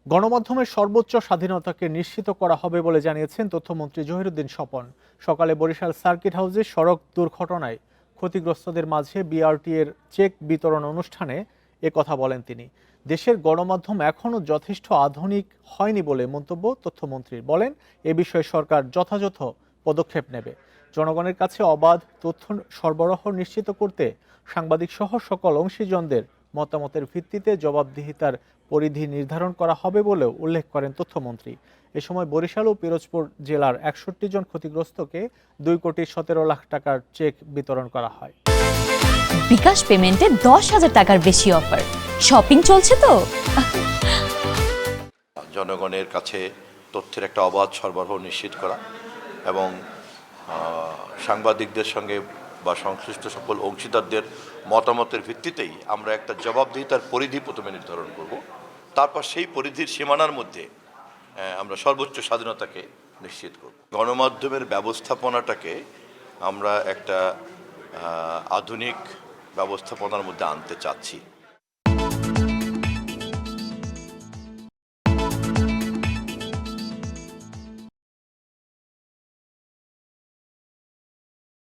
গণমাধ্যমের সর্বোচ্চ স্বাধীনতাকে নিশ্চিত করা হবে বলে জানিয়েছেন তথ্যমন্ত্রী জহিরুদ্দিন স্বপন। সকালে বরিশাল সার্কিট হাউসে সড়ক দুর্ঘটনায় ক্ষতিগ্রস্তদের মাঝে বিআরটি এর চেক বিতরণ অনুষ্ঠানে কথা বলেন তিনি। দেশের গণমাধ্যম এখনও যথেষ্ট আধুনিক হয়নি বলে মন্তব্য তথ্যমন্ত্রীর। বলেন, এ বিষয়ে সরকার যথাযথ পদক্ষেপ নেবে। জনগণের কাছে অবাধ তথ্য সরবরাহ নিশ্চিত করতে সাংবাদিক সহ সকল অংশীজনদের মতামতের ভিত্তিতে জবাবদিহিতার পরিধি নির্ধারণ করা হবে বলেও উল্লেখ করেন তথ্যমন্ত্রী। এ সময় বরিশাল ও পিরোজপুর জেলার ৬১ জন ক্ষতিগ্রস্তকে ২,১৭,০০,০০০ টাকার চেক বিতরণ করা হয়। বিকাশ পেমেন্টে ১০,০০০ টাকার বেশি অফার। শপিং চলছে তো। জনগণের কাছে তথ্যের একটা অবাধ সরবরাহ নিশ্চিত করা এবং সাংবাদিকদের সঙ্গে বা সংশ্লিষ্ট সকল অংশীদারদের মতামতের ভিত্তিতেই আমরা একটা জবাবদিহিতার পরিধি প্রথমে নির্ধারণ করব। তারপর সেই পরিধির সীমানার মধ্যে আমরা সর্বোচ্চ স্বাধীনতাকে নিশ্চিত করব। গণমাধ্যমের ব্যবস্থাপনাটাকে আমরা একটা আধুনিক ব্যবস্থাপনার মধ্যে আনতে চাচ্ছি।